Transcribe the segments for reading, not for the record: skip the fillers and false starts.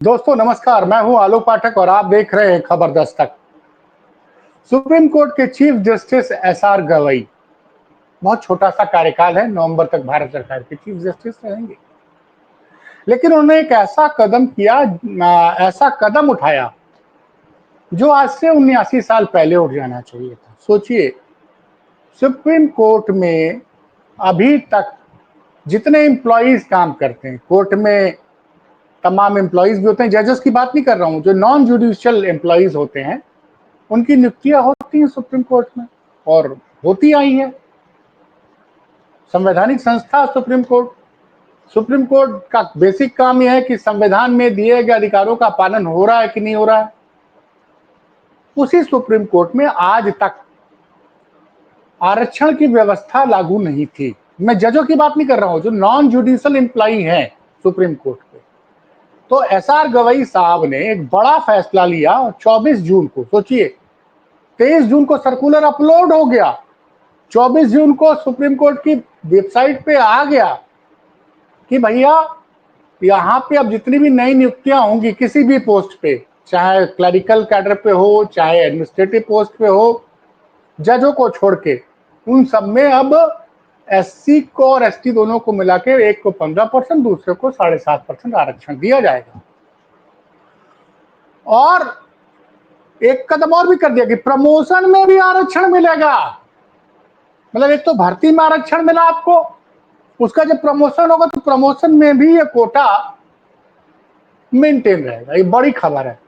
दोस्तों नमस्कार, मैं हूं आलोक पाठक और आप देख रहे हैं खबर दस्तक। सुप्रीम कोर्ट के चीफ जस्टिस एसआर गवई, बहुत छोटा सा कार्यकाल है, नवंबर तक भारत सरकार के चीफ जस्टिस रहेंगे। लेकिन उन्होंने एक ऐसा कदम किया, ऐसा कदम उठाया जो आज से 79 साल पहले उठ जाना चाहिए था। सोचिए, सुप्रीम कोर्ट में अभी तक जितने एम्प्लॉइज काम करते हैं, कोर्ट में तमाम एम्प्लॉइज भी होते हैं, जजेस की बात नहीं कर रहा हूं, जो नॉन जुडिशियल एम्प्लॉइज होते हैं उनकी नियुक्तियां होती हैं सुप्रीम कोर्ट में और होती आई है। संवैधानिक संस्था सुप्रीम कोर्ट। सुप्रीम कोर्ट का बेसिक काम यह है कि संविधान में दिए गए अधिकारों का पालन हो रहा है कि नहीं हो रहा है। उसी सुप्रीम कोर्ट में आज तक आरक्षण की व्यवस्था लागू नहीं थी। मैं जजों की बात नहीं कर रहा हूं, जो नॉन जुडिशियल एम्प्लॉई हैं सुप्रीम कोर्ट के। तो एसआर गवई साहब ने एक बड़ा फैसला लिया 24 जून को। सोचिए, 23 जून को सर्कुलर अपलोड हो गया, 24 जून को सुप्रीम कोर्ट की वेबसाइट पे आ गया कि भैया यहाँ पे अब जितनी भी नई नियुक्तियां होंगी किसी भी पोस्ट पे, चाहे क्लरिकल कैडर पे हो, चाहे एडमिनिस्ट्रेटिव पोस्ट पे हो, जजों को छोड़ के उन सब में अब एससी को और एसटी दोनों को मिला के एक को 15%, दूसरे को 7.5% आरक्षण दिया जाएगा। और एक कदम और भी कर दिया कि प्रमोशन में भी आरक्षण मिलेगा। मतलब एक तो भर्ती में आरक्षण मिला आपको, उसका जब प्रमोशन होगा तो प्रमोशन में भी ये कोटा मेंटेन रहेगा। ये बड़ी खबर है।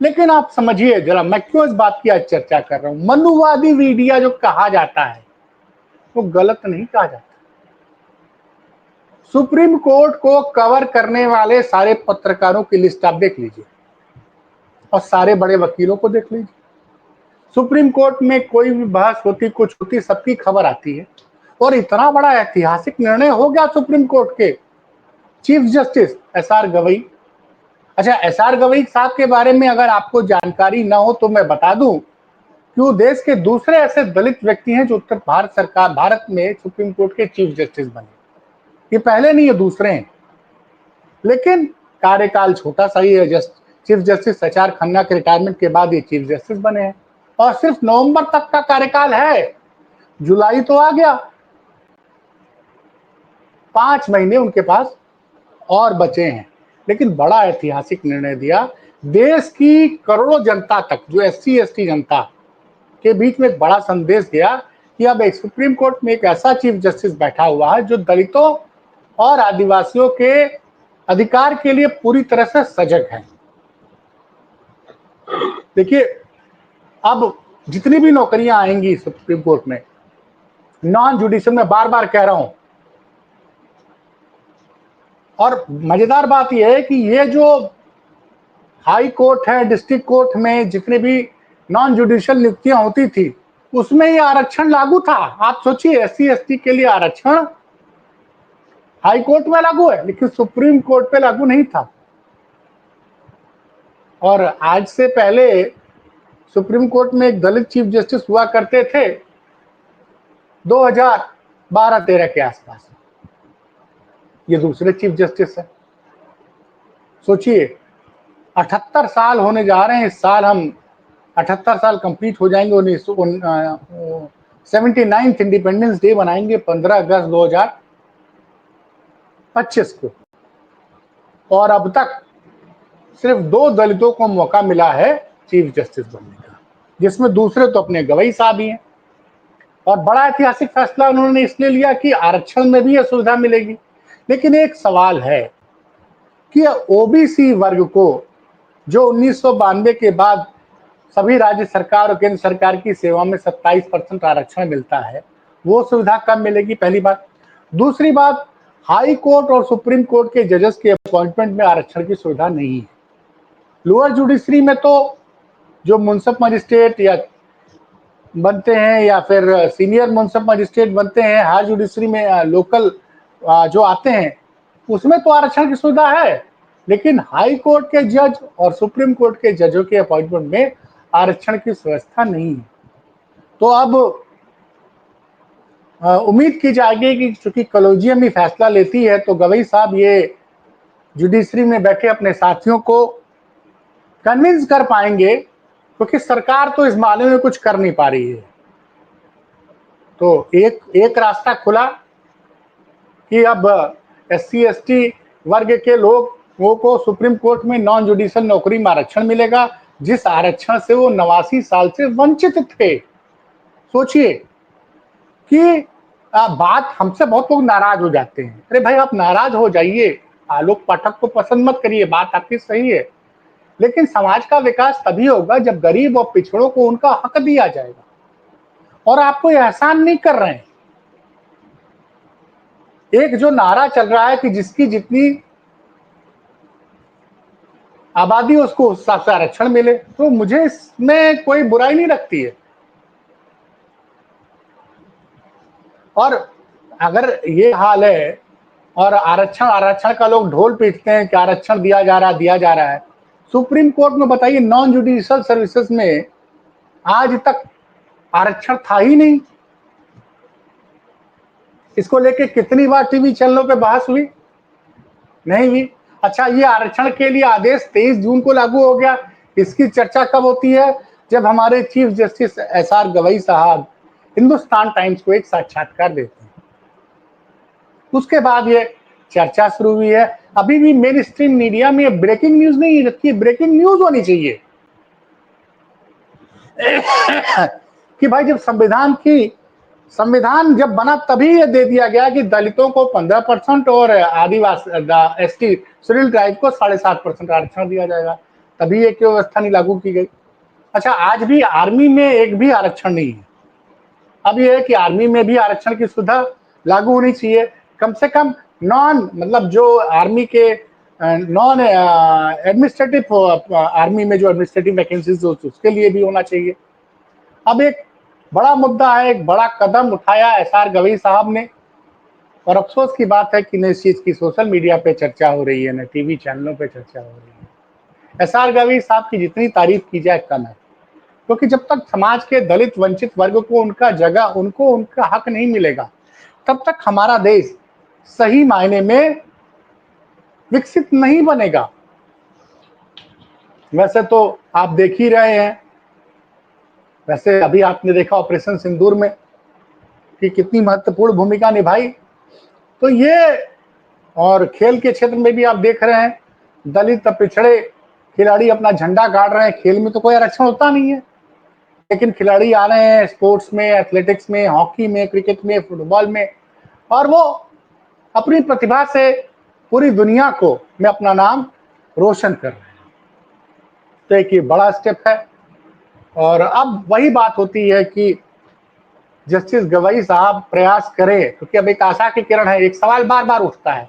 लेकिन आप समझिए जरा, मैं क्यों इस बात की आज चर्चा कर रहा हूं। मनुवादी मीडिया जो कहा जाता है वो गलत नहीं कहा जाता। सुप्रीम कोर्ट को कवर करने वाले सारे पत्रकारों की लिस्ट आप देख लीजिए और सारे बड़े वकीलों को देख लीजिए। सुप्रीम कोर्ट में कोई भी बहस होती, कुछ होती, सबकी खबर आती है। और इतना बड़ा ऐतिहासिक निर्णय हो गया सुप्रीम कोर्ट के चीफ जस्टिस एसआर गवई। अच्छा, एसआर गवई साहब के बारे में अगर आपको जानकारी ना हो तो मैं बता दूं कि वो देश के दूसरे ऐसे दलित व्यक्ति हैं जो उत्तर भारत में सुप्रीम कोर्ट के चीफ जस्टिस बने। ये पहले नहीं, ये दूसरे हैं। लेकिन कार्यकाल छोटा सा ही है। चीफ जस्टिस एचआर खन्ना के रिटायरमेंट के बाद ये चीफ जस्टिस बने हैं और सिर्फ नवंबर तक का कार्यकाल है। जुलाई तो आ गया, 5 महीने उनके पास और बचे हैं। लेकिन बड़ा ऐतिहासिक निर्णय दिया, देश की करोड़ों जनता तक, जो एससी एसटी जनता के बीच में एक बड़ा संदेश गया कि अब एक सुप्रीम कोर्ट में एक ऐसा चीफ जस्टिस बैठा हुआ है जो दलितों और आदिवासियों के अधिकार के लिए पूरी तरह से सजग है। देखिए, अब जितनी भी नौकरियां आएंगी सुप्रीम कोर्ट में, नॉन जुडिशियल में, बार बार कह रहा हूं, और मजेदार बात यह है कि ये जो हाई कोर्ट है, डिस्ट्रिक्ट कोर्ट में जितने भी नॉन जुडिशियल नियुक्तियां होती थी उसमें ये आरक्षण लागू था। आप सोचिए, एससी एसटी के लिए आरक्षण हाई कोर्ट में लागू है लेकिन सुप्रीम कोर्ट पे लागू नहीं था। और आज से पहले सुप्रीम कोर्ट में एक दलित चीफ जस्टिस हुआ करते थे 2012-13 के आसपास। ये दूसरे चीफ जस्टिस है। सोचिए, 78 साल होने जा रहे हैं। इस साल हम 78 साल कंप्लीट हो जाएंगे। 79th इंडिपेंडेंस डे मनाएंगे 15 अगस्त 2025 को। और अब तक सिर्फ 2 दलितों को मौका मिला है चीफ जस्टिस बनने का, जिसमें दूसरे तो अपने गवई साहब ही हैं। और बड़ा ऐतिहासिक फैसला उन्होंने इसलिए लिया कि आरक्षण में भी यह सुविधा मिलेगी। लेकिन एक सवाल है कि ओबीसी वर्ग को, जो 1992 के बाद सभी राज्य सरकार और केंद्र सरकार की सेवा में 27% आरक्षण मिलता है, वो सुविधा कब मिलेगी, पहली बात। दूसरी बात, हाई कोर्ट और सुप्रीम कोर्ट के जजेस के अपॉइंटमेंट में आरक्षण की सुविधा नहीं है। लोअर जुडिशरी में तो जो मुंसिफ मजिस्ट्रेट या बनते हैं या फिर सीनियर मुंसिफ मजिस्ट्रेट बनते हैं, हायर जुडिशरी में लोकल जो आते हैं, उसमें तो आरक्षण की सुविधा है। लेकिन हाई कोर्ट के जज और सुप्रीम कोर्ट के जजों के अपॉइंटमेंट में आरक्षण की व्यवस्था नहीं है। तो अब उम्मीद की जाएगी कि चूंकि कॉलेजियम ही फैसला लेती है तो गवई साहब ये जुडिशरी में बैठे अपने साथियों को कन्विंस कर पाएंगे, क्योंकि सरकार तो इस मामले में कुछ कर नहीं पा रही है। तो एक रास्ता खुला कि अब SC ST वर्ग के लोगों को सुप्रीम कोर्ट में नॉन जुडिशियल नौकरी में आरक्षण मिलेगा, जिस आरक्षण से वो 89 साल से वंचित थे। सोचिए कि बात हमसे बहुत लोग नाराज हो जाते हैं। अरे भाई, आप नाराज हो जाइए, आलोक पाठक को पसंद मत करिए, बात आपकी सही है, लेकिन समाज का विकास तभी होगा जब गरीब और पिछड़ों को उनका हक दिया जाएगा। और आप कोई एहसान नहीं कर रहे हैं। एक जो नारा चल रहा है कि जिसकी जितनी आबादी उसको उस हिसाब से आरक्षण मिले, तो मुझे इसमें कोई बुराई नहीं लगती है। और अगर ये हाल है और आरक्षण आरक्षण का लोग ढोल पीटते हैं कि आरक्षण दिया जा रहा है, सुप्रीम कोर्ट में बताइए नॉन जुडिशियल सर्विसेज में आज तक आरक्षण था ही नहीं। इसको लेके कितनी बार टीवी चैनलों पे बहस हुई? नहीं हुई। अच्छा, ये आरक्षण के लिए आदेश 23 जून को लागू हो गया। इसकी चर्चा कब होती है? जब हमारे चीफ जस्टिस SR गवई साहब हिंदुस्तान टाइम्स को एक साक्षात्कार देते हैं, उसके बाद ये चर्चा शुरू हुई है। अभी भी मेन स्ट्रीम मीडिया में ब्रेकिंग न्यूज नहीं रखी, ब्रेकिंग न्यूज होनी चाहिए कि भाई जब संविधान जब बना तभी ये दे दिया गया कि दलितों को 15% और आदिवासी ST शेड्यूल ट्राइब को 7.5% आरक्षण दिया जाएगा, तभी ये क्यों व्यवस्था नहीं लागू की गई? अच्छा, आज भी आर्मी में एक भी आरक्षण नहीं है। अब ये है कि आर्मी में भी आरक्षण की सुविधा लागू होनी चाहिए, कम से कम नॉन मतलब जो आर्मी के नॉन एडमिनिस्ट्रेटिव आर्मी में जो एडमिनिस्ट्रेटिव वैकेंसीज उसके लिए भी होना चाहिए। अब एक बड़ा मुद्दा है, एक बड़ा कदम उठाया SR गवई साहब ने, और अफसोस की बात है कि न इस चीज की सोशल मीडिया पे चर्चा हो रही है, न टीवी चैनलों पे चर्चा हो रही है। SR गवई साहब की जितनी तारीफ की जाए कम है, क्योंकि जब तक समाज के दलित वंचित वर्ग को उनका जगह, उनको उनका हक नहीं मिलेगा, तब तक हमारा देश सही मायने में विकसित नहीं बनेगा। वैसे तो आप देख ही रहे हैं, वैसे अभी आपने देखा ऑपरेशन सिंदूर में कि कितनी महत्वपूर्ण भूमिका निभाई। तो ये, और खेल के क्षेत्र में भी आप देख रहे हैं, दलित पिछड़े खिलाड़ी अपना झंडा गाड़ रहे हैं। खेल में तो कोई आरक्षण होता नहीं है, लेकिन खिलाड़ी आ रहे हैं स्पोर्ट्स में, एथलेटिक्स में, हॉकी में, क्रिकेट में, फुटबॉल में, और वो अपनी प्रतिभा से पूरी दुनिया को में अपना नाम रोशन कर रहे हैं। तो एक ये बड़ा स्टेप है। और अब वही बात होती है कि जस्टिस गवई साहब प्रयास करें, क्योंकि अब एक आशा की किरण है। एक सवाल बार बार उठता है,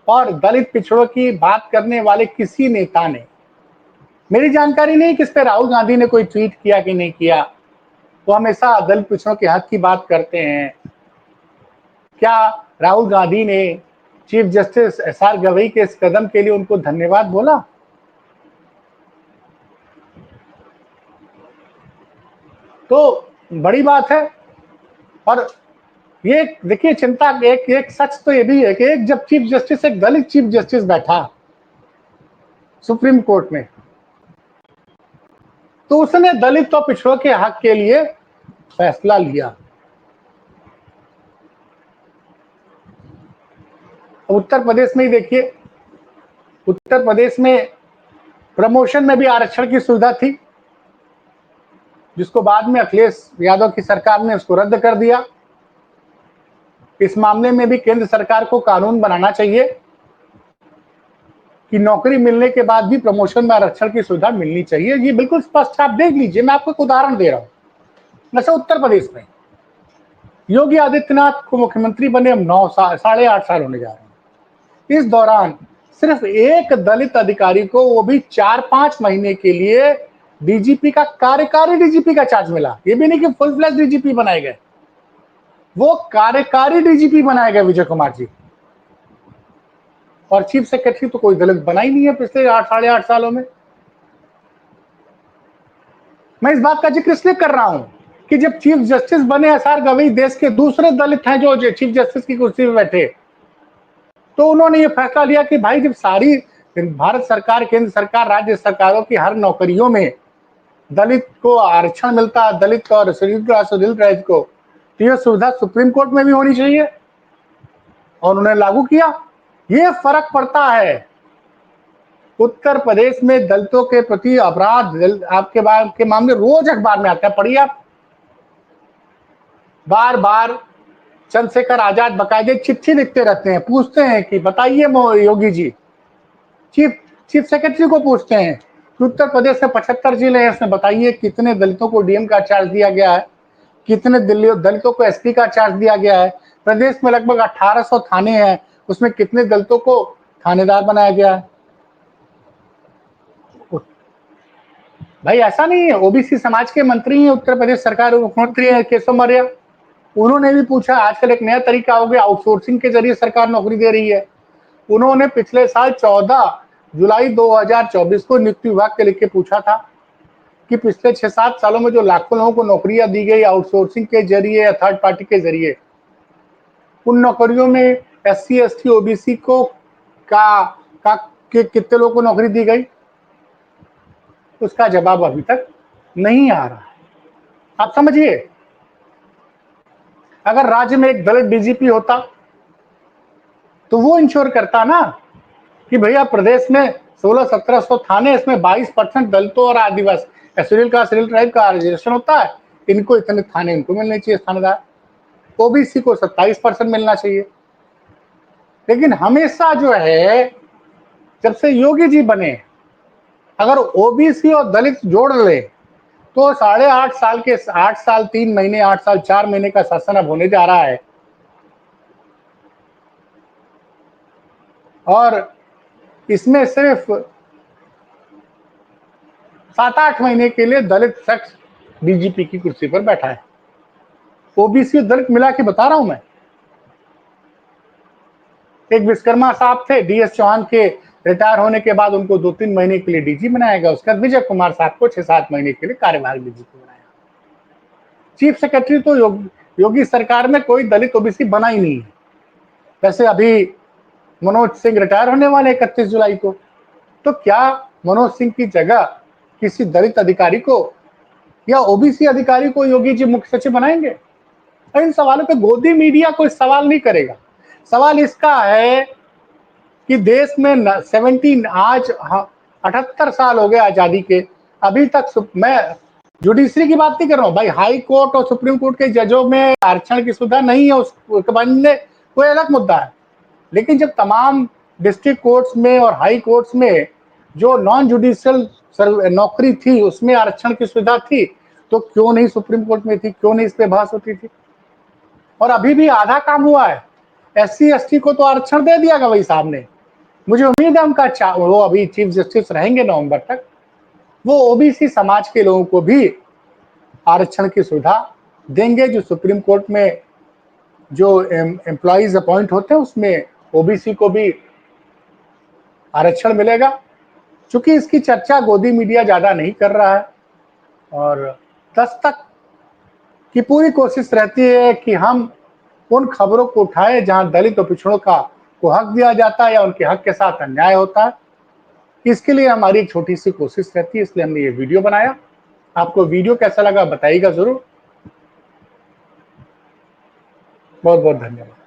और दलित पिछड़ों की बात करने वाले किसी नेता ने, मेरी जानकारी नहीं कि इस पे राहुल गांधी ने कोई ट्वीट किया कि नहीं किया, वो हमेशा दलित पिछड़ों के हक की बात करते हैं। क्या राहुल गांधी ने चीफ जस्टिस SR गवई के इस कदम के लिए उनको धन्यवाद बोला? तो बड़ी बात है। और ये देखिए चिंता, एक सच तो ये भी है कि एक जब चीफ जस्टिस, एक दलित चीफ जस्टिस बैठा सुप्रीम कोर्ट में, तो उसने दलित और पिछड़ों के हक के लिए फैसला लिया। उत्तर प्रदेश में ही देखिए, उत्तर प्रदेश में प्रमोशन में भी आरक्षण की सुविधा थी, जिसको बाद में अखिलेश यादव की सरकार ने उसको रद्द कर दिया। इस मामले में भी केंद्र सरकार को कानून बनाना चाहिए कि नौकरी मिलने के बाद भी प्रमोशन में आरक्षण की सुविधा मिलनी चाहिए। ये बिल्कुल स्पष्ट, आप देख लीजिए, मैं आपको एक उदाहरण दे रहा हूं। जैसे उत्तर प्रदेश में योगी आदित्यनाथ को मुख्यमंत्री बने अब 8 साल होने जा रहे हैं। इस दौरान सिर्फ एक दलित अधिकारी को, वो भी 4-5 महीने के लिए, डीजीपी का, कार्यकारी डीजीपी का चार्ज मिला। ये भी नहीं कि फुल फ्लैश डीजीपी बनाए गए, वो कार्यकारी डीजीपी बनाए गए विजय कुमार जी। और चीफ सेक्रेटरी तो कोई दलित बना ही नहीं है पिछले 8-8.5 सालों में। मैं इस बात का जिक्र इसलिए कर रहा हूं कि जब चीफ जस्टिस बने SR गवई, देश के दूसरे दलित हैं जो चीफ जस्टिस की कुर्सी पे बैठे, तो उन्होंने ये फैसला लिया कि भाई जब सारी भारत सरकार, केंद्र सरकार, राज्य सरकारों की हर नौकरियों में दलित को आरक्षण मिलता है, दलित और शेड्यूल कास्ट और दलित राज्य को, तो यह सुविधा सुप्रीम कोर्ट में भी होनी चाहिए और उन्हें लागू किया। ये फर्क पड़ता है। उत्तर प्रदेश में दलितों के प्रति अपराध आपके मामले रोज अखबार में आते हैं, पढ़िए आप। बार बार चंद्रशेखर आजाद बकायदे चिट्ठी लिखते रहते हैं, पूछते हैं कि बताइए योगी जी, चीफ सेक्रेटरी को पूछते हैं कि उत्तर प्रदेश में 75 जिले हैं, इसमें बताइए कितने दलितों को डीएम का चार्ज दिया गया है, कितने दलितों को एसपी का चार्ज दिया गया है। प्रदेश में लगभग 1800 थाने हैं, उसमें कितने दलितों को थानेदार बनाया गया है। भाई ऐसा नहीं है, ओबीसी समाज के मंत्री हैं उत्तर प्रदेश सरकार, मुख्यमंत्री हैं केशव मौर्य, उन्होंने भी पूछा। आजकल एक नया तरीका हो गया, आउटसोर्सिंग के जरिए सरकार नौकरी दे रही है। उन्होंने पिछले साल 14 जुलाई 2024 को नियुक्ति विभाग के लिख के पूछा था कि पिछले 6-7 सालों में जो लाखों लोगों को नौकरियां दी गई आउटसोर्सिंग के जरिए या थर्ड पार्टी के जरिए, उन नौकरियों में SC ST OBC को कितने लोगों को नौकरी दी गई, उसका जवाब अभी तक नहीं आ रहा है। आप समझिए, अगर राज्य में एक दलित डीजीपी होता तो वो इंश्योर करता ना कि भैया प्रदेश में 1600-1700 थाने, इसमें 22% दलितों और आदिवासी शेड्यूल कास्ट शेड्यूल ट्राइब का रिजर्वेशन होता है, इनको इतने थाने इनको मिलने चाहिए थानेदार, ओबीसी को 27% मिलना चाहिए। लेकिन हमेशा जो है, जब से योगी जी बने, अगर ओबीसी और दलित जोड़ ले तो 8.5 साल के 8 साल 3 महीने 8 साल 4 महीने का शासन अब होने जा रहा है, और इसमें सिर्फ 7-8 महीने के लिए दलित शख्स डीजीपी की कुर्सी पर बैठा है। ओबीसी और दलित मिला के बता रहा हूं मैं। एक विश्वकर्मा साहब थे, डीएस चौहान के रिटायर होने के बाद उनको 2-3 महीने के लिए डीजी बनाया गया, उसके बाद विजय कुमार साहब को 6-7 महीने के लिए कार्यवाहक डीजीपी बनाया। चीफ सेक्रेटरी तो योगी सरकार में कोई दलित ओबीसी बना ही नहीं है। वैसे अभी मनोज सिंह रिटायर होने वाले 31 जुलाई को, तो क्या मनोज सिंह की जगह किसी दलित अधिकारी को या ओबीसी अधिकारी को योगी जी मुख्य सचिव बनाएंगे? इन सवालों पे गोदी मीडिया कोई सवाल नहीं करेगा। सवाल इसका है कि देश में 78 साल हो गए आजादी के, अभी तक मैं जुडिशरी की बात नहीं कर रहा हूं भाई, हाई कोर्ट और सुप्रीम कोर्ट के जजों में आरक्षण की सुविधा नहीं है, उसके बनने कोई अलग मुद्दा है। लेकिन जब तमाम डिस्ट्रिक्ट कोर्ट्स में और हाई कोर्ट्स में जो नॉन जुडिशियल नौकरी थी उसमें आरक्षण की सुविधा थी, तो क्यों नहीं सुप्रीम कोर्ट में थी, क्यों नहीं इस पे बहस होती थी? और अभी भी आधा काम हुआ है। SC ST को तो आरक्षण दे दिया गवई साहब ने, मुझे उम्मीद है उनका वो अभी चीफ जस्टिस रहेंगे नवंबर तक, वो ओबीसी समाज के लोगों को भी आरक्षण की सुविधा देंगे। जो सुप्रीम कोर्ट में जो एम्प्लॉइज अपॉइंट होते हैं उसमें ओबीसी को भी आरक्षण मिलेगा। चूंकि इसकी चर्चा गोदी मीडिया ज्यादा नहीं कर रहा है और दस्तक की पूरी कोशिश रहती है कि हम उन खबरों को उठाएं जहां दलित और पिछड़ों को हक दिया जाता है या उनके हक के साथ अन्याय होता है। इसके लिए हमारी एक छोटी सी कोशिश रहती है, इसलिए हमने ये वीडियो बनाया। आपको वीडियो कैसा लगा बताइएगा जरूर। बहुत बहुत धन्यवाद।